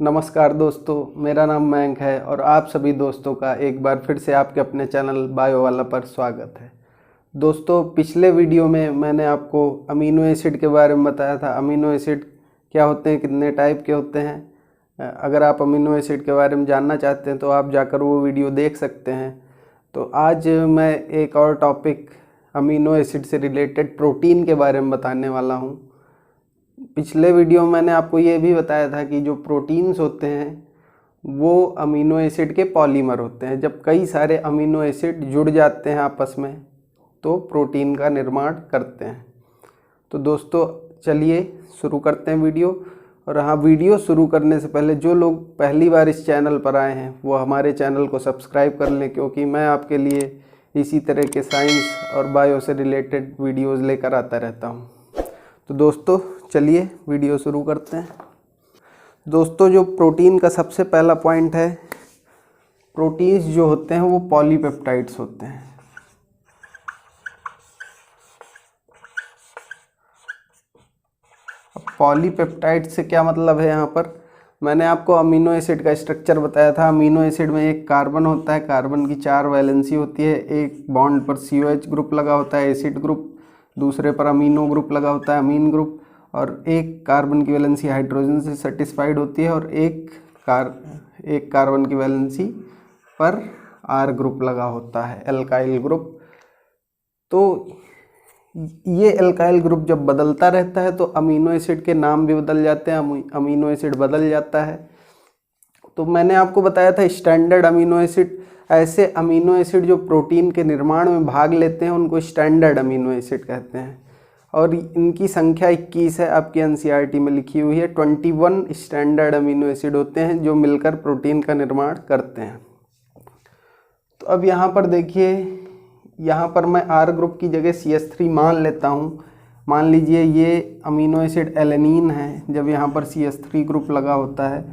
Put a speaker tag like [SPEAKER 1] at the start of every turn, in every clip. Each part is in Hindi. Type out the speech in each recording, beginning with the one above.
[SPEAKER 1] नमस्कार दोस्तों, मेरा नाम मयंक है और आप सभी दोस्तों का एक बार फिर से आपके अपने चैनल बायो वाला पर स्वागत है। दोस्तों, पिछले वीडियो में मैंने आपको अमीनो एसिड के बारे में बताया था। अमीनो एसिड क्या होते हैं, कितने टाइप के होते हैं। अगर आप अमीनो एसिड के बारे में जानना चाहते हैं तो आप जाकर वो वीडियो देख सकते हैं। तो आज मैं एक और टॉपिक अमीनो एसिड से रिलेटेड प्रोटीन के बारे में बताने वाला हूँ। पिछले वीडियो में मैंने आपको ये भी बताया था कि जो प्रोटीन्स होते हैं वो अमीनो एसिड के पॉलीमर होते हैं। जब कई सारे अमीनो एसिड जुड़ जाते हैं आपस में तो प्रोटीन का निर्माण करते हैं। तो दोस्तों चलिए शुरू करते हैं वीडियो। और हाँ, वीडियो शुरू करने से पहले जो लोग पहली बार इस चैनल पर आए हैं वो हमारे चैनल को सब्सक्राइब कर लें, क्योंकि मैं आपके लिए इसी तरह के साइंस और बायो से रिलेटेड वीडियोज़ लेकर आता रहता हूँ। तो दोस्तों चलिए वीडियो शुरू करते हैं। दोस्तों, जो प्रोटीन का सबसे पहला पॉइंट है, प्रोटीन्स जो होते हैं वो पॉलीपेप्टाइड्स होते हैं। पॉलीपेप्टाइड से क्या मतलब है, यहाँ पर मैंने आपको अमीनो एसिड का स्ट्रक्चर बताया था। अमीनो एसिड में एक कार्बन होता है, कार्बन की 4 वैलेंसी होती है। एक बॉन्ड पर COH ग्रुप लगा होता है, एसिड ग्रुप। दूसरे पर अमीनो ग्रुप लगा होता है, अमीन ग्रुप। और एक कार्बन की वैलेंसी हाइड्रोजन से सेटिस्फाइड होती है और एक कार्बन की वैलेंसी पर R ग्रुप लगा होता है, एल्काइल ग्रुप। तो ये एल्काइल ग्रुप जब बदलता रहता है तो अमीनो एसिड के नाम भी बदल जाते हैं, अमीनो एसिड बदल जाता है। तो मैंने आपको बताया था स्टैंडर्ड अमीनो एसिड, ऐसे अमीनो एसिड जो प्रोटीन के निर्माण में भाग लेते हैं उनको स्टैंडर्ड अमीनो एसिड कहते हैं। और इनकी संख्या 21 है, आपकी NCERT में लिखी हुई है। 21 स्टैंडर्ड अमीनो एसिड होते हैं जो मिलकर प्रोटीन का निर्माण करते हैं। तो अब यहाँ पर देखिए, यहाँ पर मैं R ग्रुप की जगह CH3 मान लेता हूँ। मान लीजिए ये अमीनो एसिड एलेनिन है। जब यहाँ पर CH3 ग्रुप लगा होता है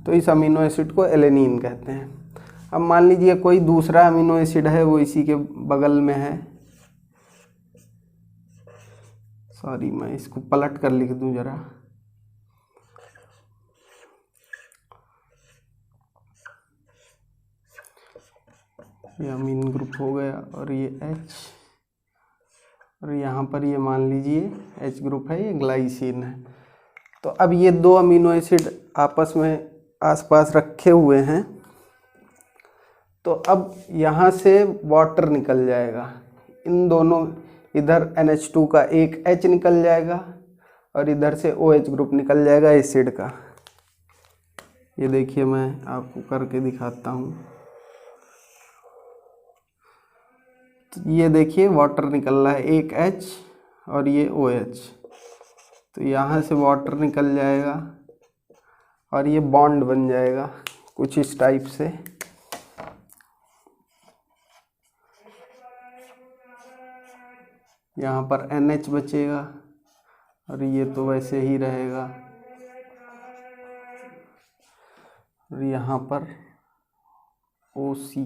[SPEAKER 1] तो इस अमीनो एसिड को एलेनिन कहते हैं। अब मान लीजिए कोई दूसरा अमीनो एसिड है, वो इसी के बगल में है। सॉरी, मैं इसको पलट कर लिख दूं जरा। ये अमीन ग्रुप हो गया और ये H, और यहाँ पर ये मान लीजिए H ग्रुप है, ये ग्लाइसिन है। तो अब ये दो अमीनो एसिड आपस में आसपास रखे हुए हैं। तो अब यहाँ से वाटर निकल जाएगा। इन दोनों, इधर NH2 का एक H निकल जाएगा और इधर से OH ग्रुप निकल जाएगा एसिड का। ये देखिए, मैं आपको करके दिखाता हूँ। तो ये देखिए वाटर निकल रहा है, एक H और ये OH। तो यहाँ से वाटर निकल जाएगा और ये बॉन्ड बन जाएगा कुछ इस टाइप से। यहाँ पर NH बचेगा और ये तो वैसे ही रहेगा। और यहाँ पर OC,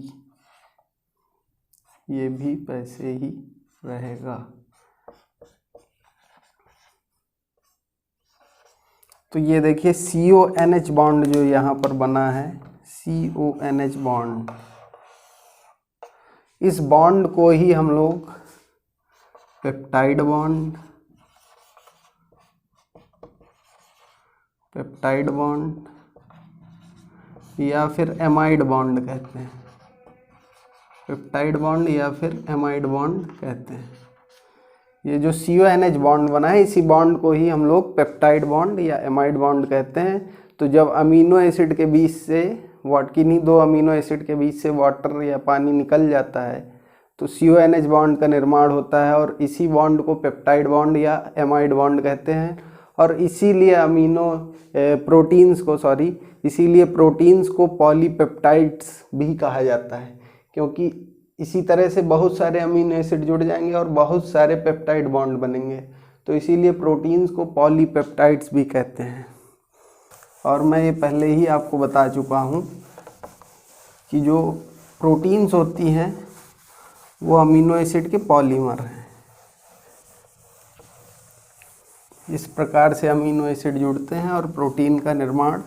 [SPEAKER 1] ये भी वैसे ही रहेगा। तो ये देखिए CONH बॉन्ड जो यहाँ पर बना है, CONH बॉन्ड, इस बॉन्ड को ही हम लोग पेप्टाइड बॉन्ड या फिर एमाइड बॉन्ड कहते हैं। पेप्टाइड बॉन्ड या फिर एमाइड बॉन्ड कहते हैं। ये जो CONH बॉन्ड बना है, इसी बॉन्ड को ही हम लोग पेप्टाइड बॉन्ड या एमाइड बॉन्ड कहते हैं। तो जब अमीनो एसिड के बीच से किन्हीं दो अमीनो एसिड के बीच से वाटर या पानी निकल जाता है तो CONH बॉन्ड का निर्माण होता है और इसी बॉन्ड को पेप्टाइड बॉन्ड या एमाइड बॉन्ड कहते हैं। और इसीलिए प्रोटीन्स को पॉलीपेप्टाइड्स भी कहा जाता है, क्योंकि इसी तरह से बहुत सारे अमीनो एसिड जुड़ जाएंगे और बहुत सारे पेप्टाइड बॉन्ड बनेंगे। तो इसीलिए प्रोटीन्स को पॉलीपेप्टाइड्स भी कहते हैं। और मैं ये पहले ही आपको बता चुका हूँ कि जो प्रोटीन्स होती हैं वो अमीनो एसिड के पॉलीमर हैं। इस प्रकार से अमीनो एसिड जुड़ते हैं और प्रोटीन का निर्माण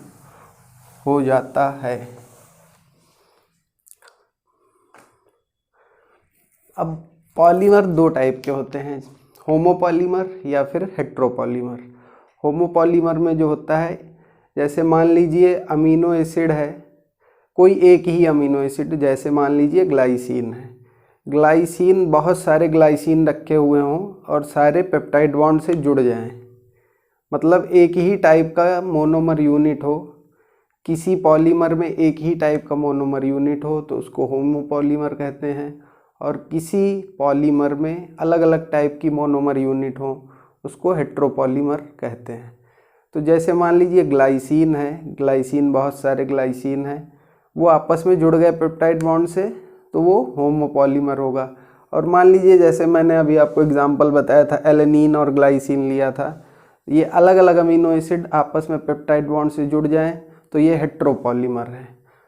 [SPEAKER 1] हो जाता है। अब पॉलीमर दो टाइप के होते हैं, होमोपॉलीमर या फिर हेट्रोपॉलीमर। होमोपॉलीमर में जो होता है, जैसे मान लीजिए अमीनो एसिड है, कोई एक ही अमीनो एसिड, जैसे मान लीजिए ग्लाइसिन है, ग्लाइसिन बहुत सारे ग्लाइसिन रखे हुए हों और सारे पेप्टाइड बॉन्ड से जुड़ जाएं, मतलब एक ही टाइप का मोनोमर यूनिट हो, किसी पॉलीमर में एक ही टाइप का मोनोमर यूनिट हो तो उसको होमोपॉलीमर कहते हैं, और किसी पॉलीमर में अलग अलग टाइप की मोनोमर यूनिट हो उसको हेट्रोपॉलीमर कहते हैं। तो जैसे मान लीजिए ग्लाइसिन है, ग्लाइसिन बहुत सारे ग्लाइसिन है, वो आपस में जुड़ गए पेप्टाइड बॉन्ड से तो वो होमोपॉलीमर होगा। और मान लीजिए जैसे मैंने अभी आपको एग्जांपल बताया था, एलेनिन और ग्लाइसिन लिया था, ये अलग अलग अमीनो एसिड आपस में पेप्टाइड बॉन्ड से जुड़ जाएं तो ये हेट्रोपॉलीमर है।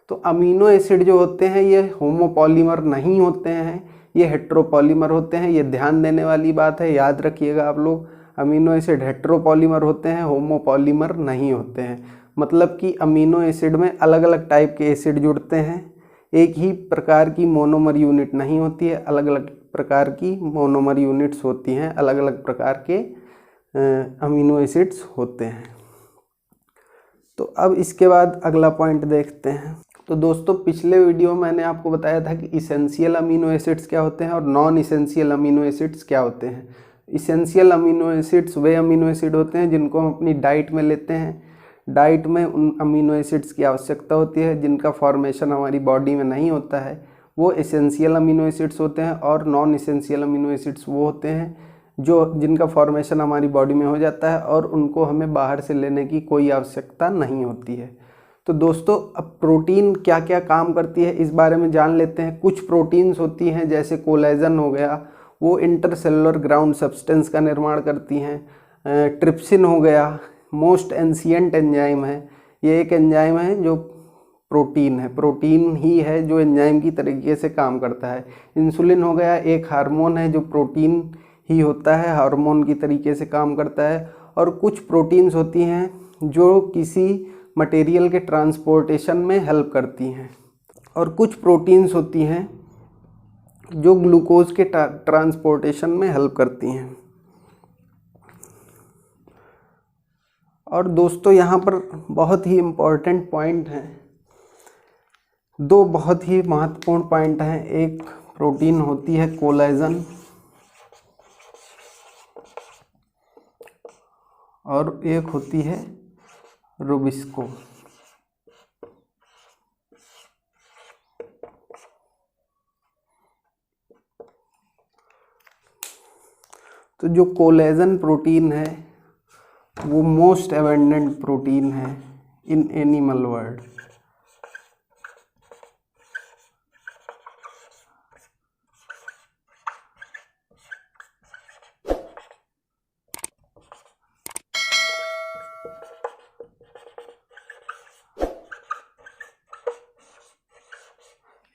[SPEAKER 1] तो अमीनो एसिड जो होते हैं ये होमोपॉलीमर नहीं होते हैं, ये हेट्रोपॉलीमर होते हैं। ये ध्यान देने वाली बात है, याद रखिएगा आप लोग, अमीनो एसिड हेट्रोपॉलीमर होते हैं, होमोपॉलीमर नहीं होते हैं। मतलब कि अमीनो एसिड में अलग अलग टाइप के एसिड जुड़ते हैं, एक ही प्रकार की मोनोमर यूनिट नहीं होती है, अलग अलग प्रकार की मोनोमर यूनिट्स होती हैं, अलग अलग प्रकार के अमीनो एसिड्स होते हैं। तो अब इसके बाद अगला पॉइंट देखते हैं। तो दोस्तों पिछले वीडियो में मैंने आपको बताया था कि इसेंशियल अमीनो एसिड्स क्या होते हैं और नॉन इसेंशियल अमीनो एसिड्स क्या होते हैं। इसेंशियल अमीनो एसिड्स वे अमीनो एसिड होते हैं जिनको हम अपनी डाइट में लेते हैं, डाइट में उन अमीनो एसिड्स की आवश्यकता होती है जिनका फॉर्मेशन हमारी बॉडी में नहीं होता है, वो इसेंशियल अमीनो एसिड्स होते हैं। और नॉन इसेंशियल अमीनो एसिड्स वो होते हैं जिनका फॉर्मेशन हमारी बॉडी में हो जाता है और उनको हमें बाहर से लेने की कोई आवश्यकता नहीं होती है। तो दोस्तों अब प्रोटीन क्या क्या काम करती है इस बारे में जान लेते हैं। कुछ प्रोटीन्स होती हैं जैसे कोलेजन हो गया, वो इंटरसेलुलर ग्राउंड सब्सटेंस का निर्माण करती हैं। ट्रिप्सिन हो गया, मोस्ट एंशिएंट एंजाइम है, ये एक एंजाइम है जो प्रोटीन है, प्रोटीन ही है जो एंजाइम की तरीके से काम करता है। इंसुलिन हो गया, एक हार्मोन है जो प्रोटीन ही होता है, हार्मोन की तरीके से काम करता है। और कुछ प्रोटीन्स होती हैं जो किसी मटेरियल के ट्रांसपोर्टेशन में हेल्प करती हैं, और कुछ प्रोटीन्स होती हैं जो ग्लूकोज के ट्रांसपोर्टेशन में हेल्प करती हैं। और दोस्तों यहाँ पर बहुत ही इम्पोर्टेंट पॉइंट हैं, दो बहुत ही महत्वपूर्ण पॉइंट हैं। एक प्रोटीन होती है कोलेजन और एक होती है रूबिस्को। तो जो कोलेजन प्रोटीन है वो मोस्ट एबंडेंट प्रोटीन है in animal world.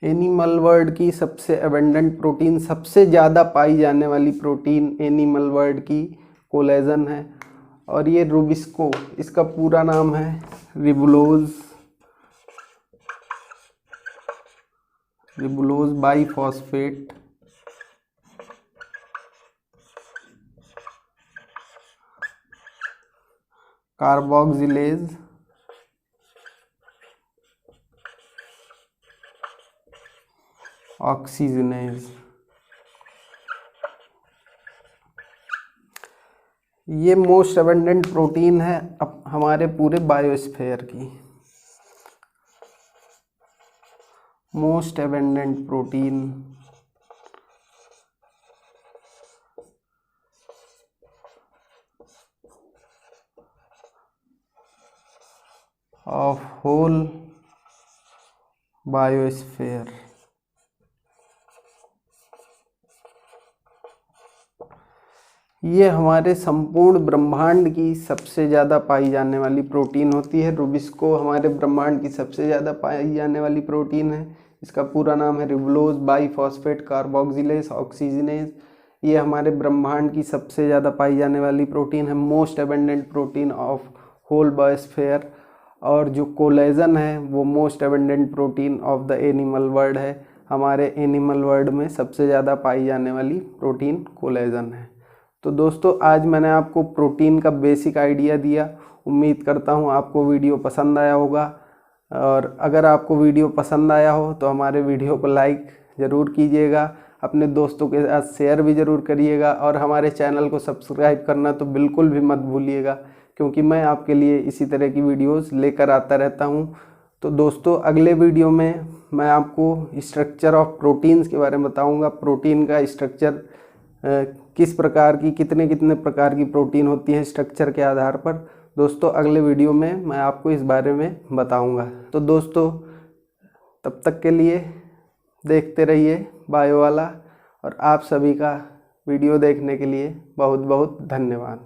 [SPEAKER 1] Animal world की सबसे एबंडेंट प्रोटीन, सबसे ज़्यादा पाई जाने वाली प्रोटीन एनिमल वर्ल्ड की कोलेजन है। और ये रूबिस्को, इसका पूरा नाम है रिबुलोज बाईफॉस्फेट कार्बोक्सिलेज ऑक्सीजनेज। ये मोस्ट एबंडेंट प्रोटीन है अब हमारे पूरे बायोस्फीयर की, most abundant protein of whole biosphere. ये हमारे संपूर्ण ब्रह्मांड की सबसे ज़्यादा पाई जाने वाली प्रोटीन होती है। रूबिस्को हमारे ब्रह्मांड की सबसे ज़्यादा पाई जाने वाली प्रोटीन है। इसका पूरा नाम है रिबुलोज बाईफॉस्फेट कार्बोक्सिलेज ऑक्सीजनेज। ये हमारे ब्रह्मांड की सबसे ज़्यादा पाई जाने वाली प्रोटीन है, most abundant protein of whole biosphere. और जो कोलेजन है वो most abundant protein of the animal world है। हमारे एनिमल वर्ल्ड में सबसे ज़्यादा पाई जाने वाली प्रोटीन कोलेजन है। तो दोस्तों आज मैंने आपको प्रोटीन का बेसिक आइडिया दिया। उम्मीद करता हूँ आपको वीडियो पसंद आया होगा, और अगर आपको वीडियो पसंद आया हो तो हमारे वीडियो को लाइक ज़रूर कीजिएगा, अपने दोस्तों के साथ शेयर भी ज़रूर करिएगा, और हमारे चैनल को सब्सक्राइब करना तो बिल्कुल भी मत भूलिएगा, क्योंकि मैं आपके लिए इसी तरह की वीडियोस लेकर आता रहता हूं। तो दोस्तों अगले वीडियो में मैं आपको स्ट्रक्चर ऑफ प्रोटीन्स के बारे में बताऊंगा। प्रोटीन का स्ट्रक्चर किस प्रकार की कितने प्रकार की प्रोटीन होती है स्ट्रक्चर के आधार पर। दोस्तों अगले वीडियो में मैं आपको इस बारे में बताऊंगा। तो दोस्तों तब तक के लिए देखते रहिए बायो वाला, और आप सभी का वीडियो देखने के लिए बहुत बहुत धन्यवाद।